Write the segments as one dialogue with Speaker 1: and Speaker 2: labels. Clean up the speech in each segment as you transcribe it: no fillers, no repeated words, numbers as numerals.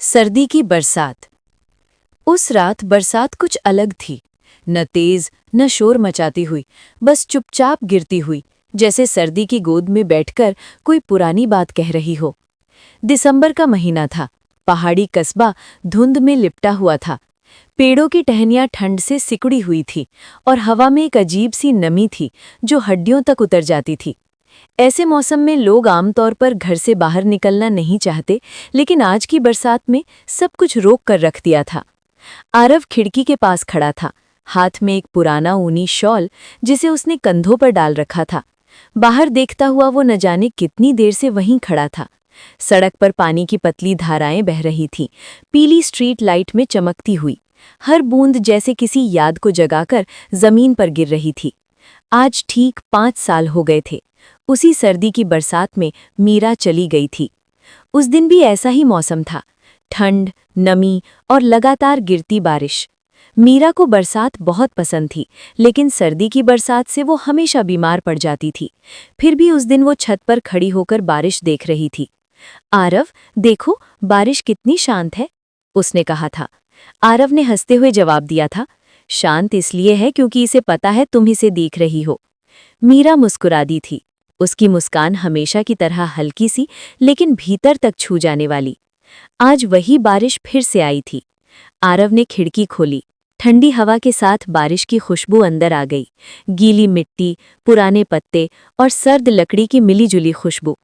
Speaker 1: सर्दी की बरसात। उस रात बरसात कुछ अलग थी। न तेज न शोर मचाती हुई, बस चुपचाप गिरती हुई, जैसे सर्दी की गोद में बैठकर कोई पुरानी बात कह रही हो। दिसंबर का महीना था। पहाड़ी कस्बा धुंध में लिपटा हुआ था। पेड़ों की टहनियां ठंड से सिकुड़ी हुई थी और हवा में एक अजीब सी नमी थी जो हड्डियों तक उतर जाती थी। ऐसे मौसम में लोग आमतौर पर घर से बाहर निकलना नहीं चाहते, लेकिन आज की बरसात में सब कुछ रोक कर रख दिया था। आरव खिड़की के पास खड़ा था, हाथ में एक पुराना ऊनी शॉल जिसे उसने कंधों पर डाल रखा था। बाहर देखता हुआ वो न जाने कितनी देर से वहीं खड़ा था। सड़क पर पानी की पतली धाराएं बह रही थीं, पीली स्ट्रीट लाइट में चमकती हुई। हर बूंद जैसे किसी याद को जगाकर जमीन पर गिर रही थी। आज ठीक 5 साल हो गए थे। उसी सर्दी की बरसात में मीरा चली गई थी। उस दिन भी ऐसा ही मौसम था, ठंड, नमी और लगातार गिरती बारिश। मीरा को बरसात बहुत पसंद थी, लेकिन सर्दी की बरसात से वो हमेशा बीमार पड़ जाती थी। फिर भी उस दिन वो छत पर खड़ी होकर बारिश देख रही थी। आरव, देखो बारिश कितनी शांत है, उसने कहा था। आरव ने हंसते हुए जवाब दिया था, शांत इसलिए है क्योंकि इसे पता है तुम इसे देख रही हो। मीरा मुस्कुरा दी थी, उसकी मुस्कान हमेशा की तरह हल्की सी, लेकिन भीतर तक छू जाने वाली। आज वही बारिश फिर से आई थी। आरव ने खिड़की खोली। ठंडी हवा के साथ बारिश की खुशबू अंदर आ गई। गीली मिट्टी, पुराने पत्ते और सर्द लकड़ी की मिलीजुली खुशबू।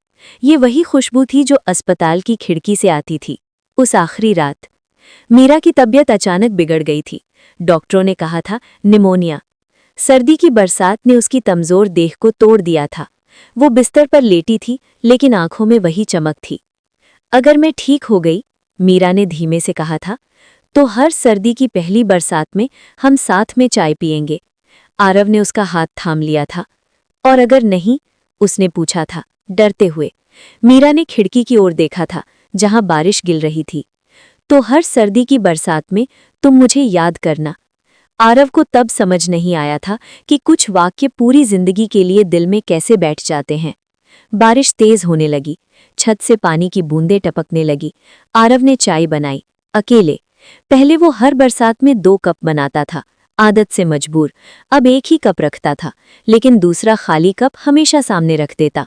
Speaker 1: ये वही खुशबू थी जो अस्पताल की खिड़की से आती थी उस आखिरी रात। मीरा की तबीयत अचानक बिगड़ गई थी। डॉक्टरों ने कहा था निमोनिया। सर्दी की बरसात ने उसकी कमजोर देह को तोड़ दिया था। वो बिस्तर पर लेटी थी, लेकिन आंखों में वही चमक थी। अगर मैं ठीक हो गई, मीरा ने धीमे से कहा था, तो हर सर्दी की पहली बरसात में हम साथ में चाय पिएंगे। आरव ने उसका हाथ थाम लिया था। और अगर नहीं, उसने पूछा था, डरते हुए। मीरा ने खिड़की की ओर देखा था, जहां बारिश गिर रही थी। तो हर सर्दी की बरसात में तुम मुझे याद करना। आरव को तब समझ नहीं आया था कि कुछ वाक्य पूरी जिंदगी के लिए दिल में कैसे बैठ जाते हैं। बारिश तेज होने लगी, छत से पानी की बूंदें टपकने लगी। आरव ने चाय बनाई, अकेले। पहले वो हर बरसात में 2 कप बनाता था, आदत से मजबूर। अब एक ही कप रखता था, लेकिन दूसरा खाली कप हमेशा सामने रख देता।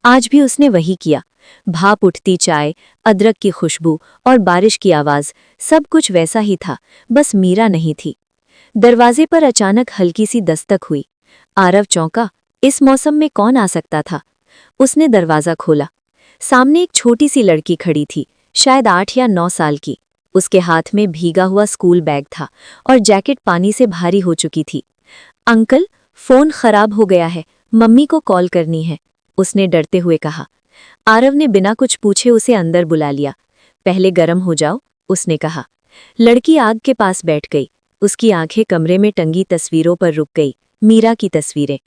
Speaker 1: आज भी उसने वही किया। भाप उठती चाय, अदरक की खुशबू और बारिश की आवाज, सब कुछ वैसा ही था, बस मीरा नहीं थी। दरवाजे पर अचानक हल्की सी दस्तक हुई। आरव चौंका। इस मौसम में कौन आ सकता था? उसने दरवाजा खोला। सामने एक छोटी सी लड़की खड़ी थी, शायद 8 या 9 साल की। उसके हाथ में भीगा हुआ स्कूल बैग था और जैकेट पानी से भारी हो चुकी थी। अंकल, फोन खराब हो गया है, मम्मी को कॉल करनी है, उसने डरते हुए कहा। आरव ने बिना कुछ पूछे उसे अंदर बुला लिया। पहले गर्म हो जाओ, उसने कहा। लड़की आग के पास बैठ गई। उसकी आंखें कमरे में टंगी तस्वीरों पर रुक गई। मीरा की तस्वीरें।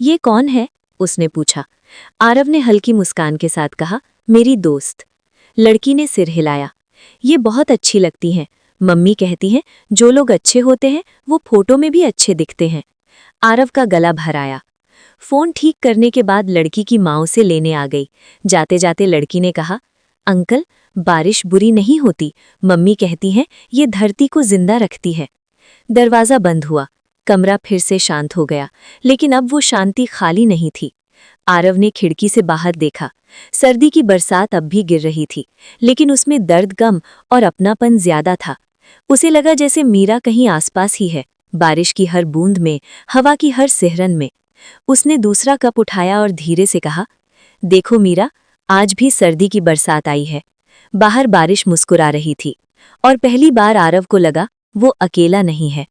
Speaker 1: ये कौन है? उसने पूछा। आरव ने हल्की मुस्कान के साथ कहा, मेरी दोस्त। लड़की ने सिर हिलाया। ये बहुत अच्छी लगती हैं। मम्मी कहती हैं, जो लोग अच्छे होते हैं वो फोटो में भी अच्छे दिखते हैं। आरव का गला भर आया। फोन ठीक करने के बाद लड़की की माँ उसे लेने आ गई। जाते जाते लड़की ने कहा, अंकल, बारिश बुरी नहीं होती, मम्मी कहती हैं ये धरती को जिंदा रखती है। दरवाजा बंद हुआ। कमरा फिर से शांत हो गया, लेकिन अब वो शांति खाली नहीं थी। आरव ने खिड़की से बाहर देखा। सर्दी की बरसात अब भी गिर रही थी, लेकिन उसमें दर्द, गम और अपनापन ज्यादा था। उसे लगा जैसे मीरा कहीं आसपास ही है, बारिश की हर बूंद में, हवा की हर सिहरन में। उसने दूसरा कप उठाया और धीरे से कहा, देखो मीरा, आज भी सर्दी की बरसात आई है। बाहर बारिश मुस्कुरा रही थी और पहली बार आरव को लगा वो अकेला नहीं है।